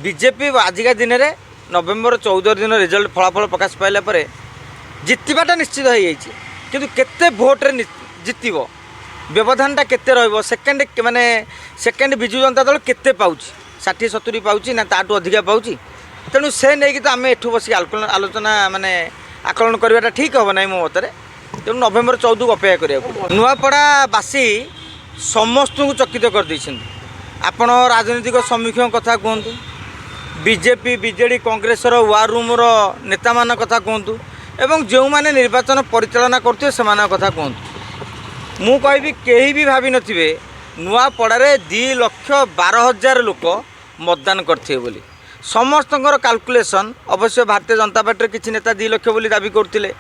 BJP आजिका दिन में नवेम्बर 14 दिन रिजल्ट फलाफल प्रकाश पाइला जितवाटा निश्चित हो जाइए किंतु केते भोट्रे जितब व्यवधानटा केते रहिबो सेकेंड माने सेकेंड बिजु जनता दल केते पाउची 60-70 पाउची ना ताटू अधिका पाउची तेणु से नहीं तो आम एठू बस आलोचना माने आकलन करवाटा ठीक हम ना मो मतरे तेणु नवेम्बर 14 को अपेक्षा करिया नुआपड़ावासी समस्त को चकित कर आपण राजनीतिक समीक्षक कथा कहतु BJP BJD Congress war room नेता मान कथा कहतु एवं जो माने निर्वाचन परिचालना करते से कथा कहतु मु कहबी कहीं भी भावी नथिबे नुआपड़ारे 2,12,000 लोक मतदान करथिबे बोली समस्त कैलकुलेशन अवश्य भारतीय जनता पार्टी किसी नेता 2 लाख बोली दाबी करथिले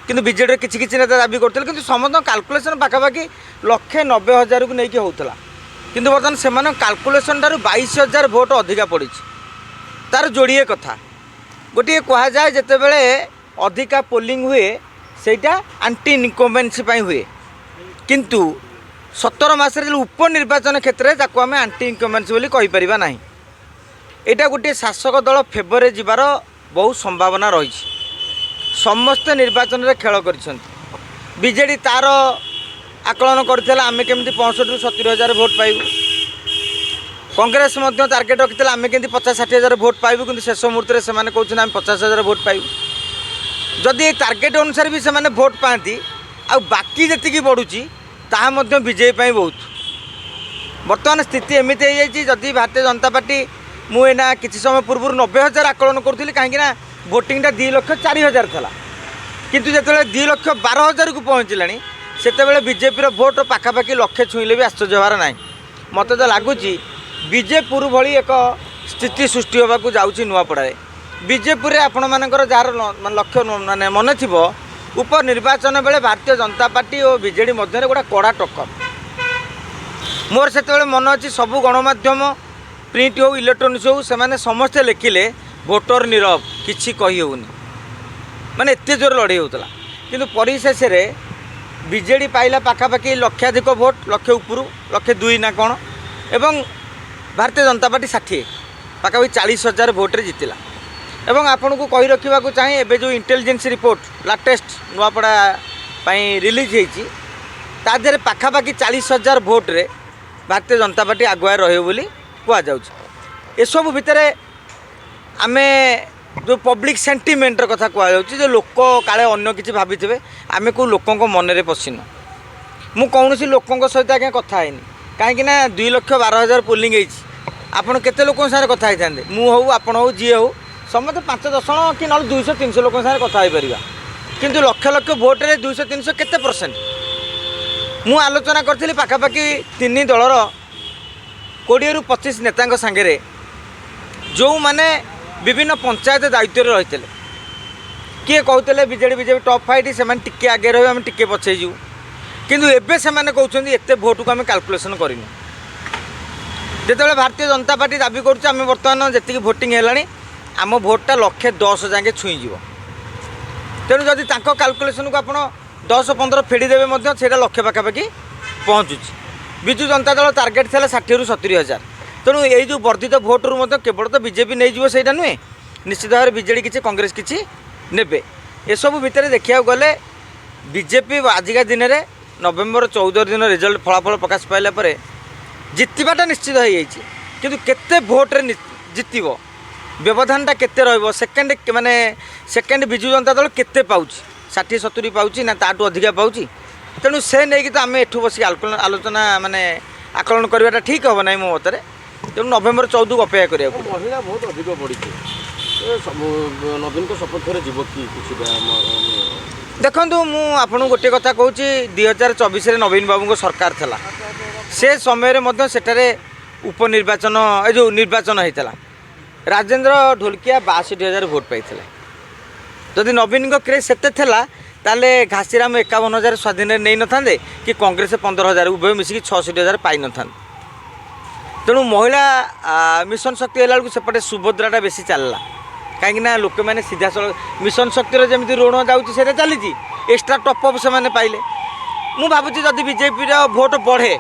किंतु बीजेडी किसी नेता दाबी करथिले किंतु समस्त कैलकुलेशन पाखापाखि 1,90,000 को लेकिन होता किंतु बर्तमान से कैलकुलेशन ठार 22,000 भोट अधिका पड़ी तार जोड़िए कथा गोटे कह जाए जिते बड़े अधिका पोलिंग हुए सेटा आंटी इनकम्बेन्सी हुए किंतु 17 मासरे उपनिर्वाचन क्षेत्र में आम आंटी इनकम्बेन्सी बोली कहीपर ना यहाँ गोटे शासक दल फेवर जीवार बहुत संभावना रही समस्त निर्वाचन में खेल कर बीजेडी तार आकलन करथिला आमे केमती 65-70,000 भोट पाइबु कांग्रेस मध्य टार्गेट रखिथिला आमे केमती 50-60,000 भोट पाइबु किंतु शेष मुहूर्त में सेमाने कहउछन आमे 50,000 भोट पाइबु जदि टार्गेट अनुसार भी सेमाने भोट पाती आ बाकी जति बढ़ुची ताहा मध्य विजय पाई बहुत वर्तमान स्थिति एमती हो जाइए जदि भारतीय जनता पार्टी मुझे किसी समय पूर्व 90,000 आकलन करूँ कहीं भोटिंगटा 2,04,000 था किंतु जो 2,12,000 को पहुँचला सेतेबेले बीजेपी भोट पाखापाखि लक्षे छुईले भी आश्चर्य हबार ना मत तो लगुच बीजेपुर भली एक स्थिति सृष्टि होगा जाऊँगी नुआपड़े बीजेपुर आपण मानकर जार लक्ष्य माने मन थी उपनिर्वाचन बेले भारतीय जनता पार्टी और बीजेडी मध्य गोटा कड़ा टक्कर मोर से मन अच्छी सबू गणमाध्यम प्रिंट हो इलेक्ट्रोनिक्स हो से समस्ते लिखिले भोटर नीरव किसी कही होनी माने एत जोर लड़े होता किंतु परिशेष बीजेडी पाइला पाखापाखि लक्षाधिक भोट लक्षे उपरू 1,02,000 ना कौन एवं भारतीय जनता पार्टी 60 पाखापाखि 40,000 भोट्रे जितला एवं आपन को कही रखा चाहे एवं जो intelligence report latest Nuapada release होती तादेह पाखापाखि 40,000 भोट्रे भारतीय जनता पार्टी आगुआ रही कहु भितर आमे जो पब्लिक सेंटिमेंटर कथा कहु लोक काले अन्य किसी भावी थे आम को लोकों मन में पशिन मु कौन लोकों सहित आगे कथा है कहीं 2,12,000 पोलिंग आपड़ केते लोक कथा होता मुझे आपण हो जी हो समस्त 5-10 जन कि ना 200-300 लोक कथा हो पार किंतु लक्ष लक्ष भोट्रे 200-300 केते% मु आलोचना करी पाखापाखि 3 दलर 20-25 नेता सांगे जो माने विभिन्न पंचायत दायित्व रही किए कहते बीजेडी टॉप फाइट से टिके आगे रही आम टिके पछे जीव किंतु एबे से कहते एत भोट को आम कैलकुलेसन करूँ जिते भारतीय जनता पार्टी दाबी करें बर्तमान जी भोटिंग है आम भोटा 110 जाके छुईज तेणु जदि कैलकुलेसन को आप 10-15 फेड़देवे से लक्षे पाखापाखि पहुँचुची विजु जनता दल टार्गेट था 60-70,000 तेणु ये जो वर्धित भोट्रु केवल तो बीजेपी नहीं जीव से नुहे निश्चित भाव बीजेडी किसी कांग्रेस किसी ने एसबू भितर देखा गले बीजेपी आजिका दिन में नवेम्बर 14 दिन रिजल्ट फलाफल प्रकाश पाइला जितवाटा निश्चित हो जाइए किंतु केते भोट्रे जितब व्यवधानटा केते रहिबो सेकेंड माने सेकेंड बिजु जनता दल केते पाउची 60-70 पाउची ना ताटू अधिका पाउची तेणु से नहीं तो आम एठू बस आलोचना माने आकलन करवाटा ठीक हम ना मो मतरे तेणु नवेम्बर 14 को अपेक्षा करिया महिला बहुत अधिक बढ़ी नवीन को सपक्ष जीव कि देखु मुझे गोटे कथा कहूँ 2024 नवीन बाबू सरकार थला से समय सेठारे उपनिर्वाचन ए जो निर्वाचन होता राजेंद्र ढोलकिया 62,000 भोट पाई जदि नवीन क्रेज से ताले घासीराम 51,000 स्वाधीन नहीं न था कि कांग्रेस 15,000 उभय मिसिकी 66,000 पाई न था तेणु महिला मिशन शक्ति है सेपटे सुभद्राटा बेसी चलला कहीं लोक मैंने सीधा सड़क मिशन शक्तिर जमी ऋण जाऊँगी चली एक्सट्रा टपअप से पाइले मुझे भावुँ जदि बीजेपी भोट बढ़े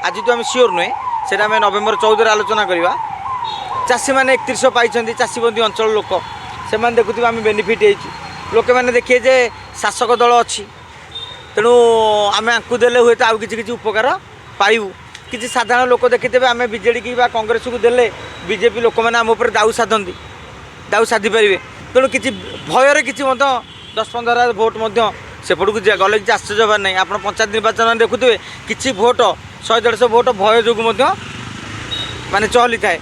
आज तो आम सियोर नुहे से नवेम्बर 14 आलोचना करवा ଚାଷୀମାନେ 3100 ପାଇଛନ୍ତି ଚାଷୀବନ୍ଦୀ ଅଞ୍ଚଳ ଲୋକ ସେମାନେ ଦେଖୁଥିବେ ଆମେ ବେନିଫିଟ୍ ହେଇଛୁ ଲୋକମାନେ ଦେଖିବେ ଯେ ଶାସକ ଦଳ ଅଛି ତେଣୁ ଆମେ ଆଙ୍କୁ ଦେଲେ ହୁଏତ ଆଉ କିଛି କିଛି ଉପକାର ପାଇବୁ କିଛି ସାଧାରଣ ଲୋକ ଦେଖିଥିବେ ଆମେ ବିଜେଡ଼ି କି ବା କଂଗ୍ରେସକୁ ଦେଲେ ବିଜେପି ଲୋକମାନେ ଆମ ଉପରେ ଦାଉ ସାଧନ୍ତି ଦାଉ ସାଧିପାରିବେ ତେଣୁ କିଛି ଭୟରେ କିଛି ମଧ୍ୟ 10-15 ଭୋଟ୍ ମଧ୍ୟ ସେପଟକୁ ଗଲେ କିଛି ଆଶ୍ଚର୍ଯ୍ୟ ହେବାର ନାହିଁ ଆପଣ ପଞ୍ଚାୟତ ନିର୍ବାଚନରେ ଦେଖୁଥିବେ କିଛି ଭୋଟ୍ 100-150 ଭୋଟ୍ ଭୟ ଯୋଗୁଁ ମଧ୍ୟ ମାନେ ଚହଲିଥାଏ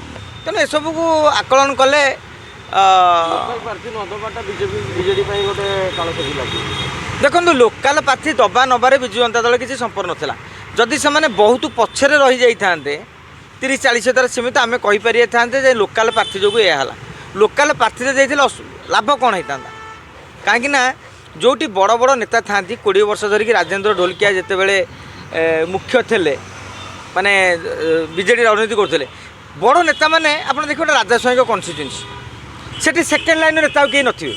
ତେଣୁ ଏସବୁକୁ ଆକଳନ କଲେ ଲୋକାଲ ପ୍ରାର୍ଥୀ ନ ଦେବାଟା ବିଜେଡି ପାଇଁ ଗୋଟେ କାଳସୀ ଲାଗେ। ଦେଖନ୍ତୁ ଲୋକାଲ ପ୍ରାର୍ଥୀ ଦେବା ନେବାରେ ବିଜୁ ଜନତା ଦଳ କିଛି ସମ୍ପର୍କ ନଥିଲା ଯଦି ସେମାନେ ବହୁତ ପଛରେ ରହିଯାଇଥାନ୍ତେ 30-40 ଦ୍ୱାରା ସୀମିତ ଆମେ କହିପାରିଥାନ୍ତେ ଯେ ଲୋକାଲ ପ୍ରାର୍ଥୀ ଯୋଗୁଁ ଏହା ହେଲା ଲୋକାଲ ପ୍ରାର୍ଥୀରେ ଯାଇଥିଲେ ଲାଭ କ'ଣ ହେଇଥାନ୍ତା କାହିଁକି ନା ଯେଉଁଠି ବଡ଼ ବଡ଼ ନେତା ଥାଆନ୍ତି 20 ବର୍ଷ ଧରିକି ରାଜେନ୍ଦ୍ର ଢୋଲକିଆ ଯେତେବେଳେ ମୁଖ୍ୟ ଥିଲେ ମାନେ ବିଜେଡ଼ି ରାଜନୀତି କରୁଥିଲେ ବଡ଼ ନେତାମାନେ ଆପଣ ଦେଖିବେ ଗୋଟେ ରାଜା ସ୍ୱାଇଁଙ୍କ କନଷ୍ଟିଚ୍ୟୁଏନ୍ସି ସେଠି ସେକେଣ୍ଡ ଲାଇନ୍ର ନେତା ଆଉ କେହି ନଥିବେ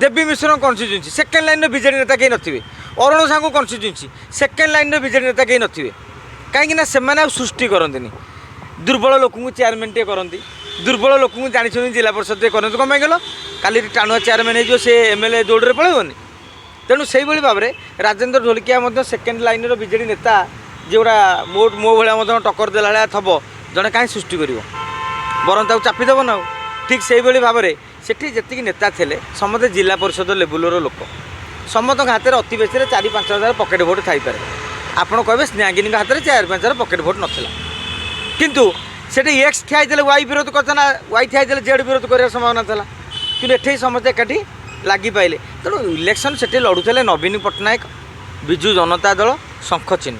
ଦେବୀ ମିଶ୍ରଙ୍କ କନଷ୍ଟିଚ୍ୟୁଏନ୍ସି ସେକେଣ୍ଡ ଲାଇନ୍ର ବିଜେଡ଼ି ନେତା କେହି ନଥିବେ ଅରୁଣ ସାହୁ କନଷ୍ଟିଚ୍ୟୁଏନ୍ସି ସେକେଣ୍ଡ ଲାଇନ୍ର ବିଜେଡ଼ି ନେତା କେହି ନଥିବେ କାହିଁକିନା ସେମାନେ ଆଉ ସୃଷ୍ଟି କରନ୍ତିନି ଦୁର୍ବଳ ଲୋକଙ୍କୁ ଚେୟାରମ୍ୟାନ୍ଟିଏ କରନ୍ତି ଦୁର୍ବଳ ଲୋକଙ୍କୁ ଜାଣିଛନ୍ତି ଜିଲ୍ଲା ପରିଷଦରେ କରନ୍ତି କ'ଣ ପାଇଁ ଗଲ କାଲି ଟାଣୁଆ ଚେୟାରମ୍ୟାନ୍ ହେଇଯିବ ସେ MLA ଦୌଡ଼ରେ ପଳାଇବନି ତେଣୁ ସେଇଭଳି ଭାବରେ ରାଜେନ୍ଦ୍ର ଢୋଲକିଆ ମଧ୍ୟ ସେକେଣ୍ଡ ଲାଇନ୍ର ବିଜେଡ଼ି ନେତା ଯେଉଁଟା ମୋ ଭଳିଆ ମଧ୍ୟ ଟକ୍କର ଦେଲା ଭଳିଆ ଥବ ଜଣେ କାହିଁ ସୃଷ୍ଟି କରିବ ବରଂ ତାକୁ ଚାପିଦେବ ନା ଆଉ ଠିକ୍ ସେଇଭଳି ଭାବରେ ସେଠି ଯେତିକି ନେତା ଥିଲେ ସମସ୍ତେ ଜିଲ୍ଲା ପରିଷଦ ଲେବୁଲର ଲୋକ ସମସ୍ତଙ୍କ ହାତରେ ଅତି ବେଶୀରେ 4-5 ହଜାର ପକେଟ୍ ଭୋଟ୍ ଥାଇପାରେ ଆପଣ କହିବେ ସ୍ନେହାଙ୍ଗିନୀଙ୍କ ହାତରେ 4-5 ହଜାର ପକେଟ୍ ଭୋଟ୍ ନଥିଲା କିନ୍ତୁ ସେଠି ଏକ୍ସ ଠିଆ ହେଇଥିଲେ ୱାଇ ବିରୋଧ କରିଥିଲା ନା ୱାଇ ଠିଆ ହେଇଥିଲେ ଜେଡ୍ ବିରୋଧ କରିବାର ସମ୍ଭାବନା ଥିଲା କିନ୍ତୁ ଏଠି ସମସ୍ତେ ଏକାଠି ଲାଗିପାଇଲେ ତେଣୁ ଇଲେକ୍ସନ୍ ସେଠି ଲଢ଼ୁଥିଲେ ନବୀନ ପଟ୍ଟନାୟକ ବିଜୁ ଜନତା ଦଳ ଶଙ୍ଖ ଚିହ୍ନ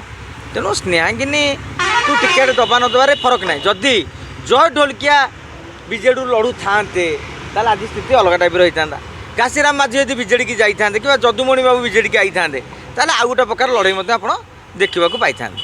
ତେଣୁ ସ୍ନେହାଙ୍ଗିନୀକୁ ଟିକେଟ୍ ଦେବା ନ ଦେବାରେ ଫରକ ନାହିଁ ଯଦି ଜୟ ଢୋଲକିଆ ବିଜେଡ଼ିରୁ ଲଢ଼ୁଥାନ୍ତେ ତାହେଲେ ଆଜି ସ୍ଥିତି ଅଲଗା ଟାଇପ୍ର ହେଇଥାନ୍ତା ଘାସିରାମ ମାଝୀ ଯଦି ବିଜେଡ଼ିକି ଯାଇଥାନ୍ତେ କିମ୍ବା ଯଦୁମଣି ବାବୁ ବିଜେଡ଼ିକି ଆଇଥାନ୍ତେ ତାହେଲେ ଆଉ ଗୋଟେ ପ୍ରକାର ଲଢ଼େଇ ମଧ୍ୟ ଆପଣ ଦେଖିବାକୁ ପାଇଥାନ୍ତେ।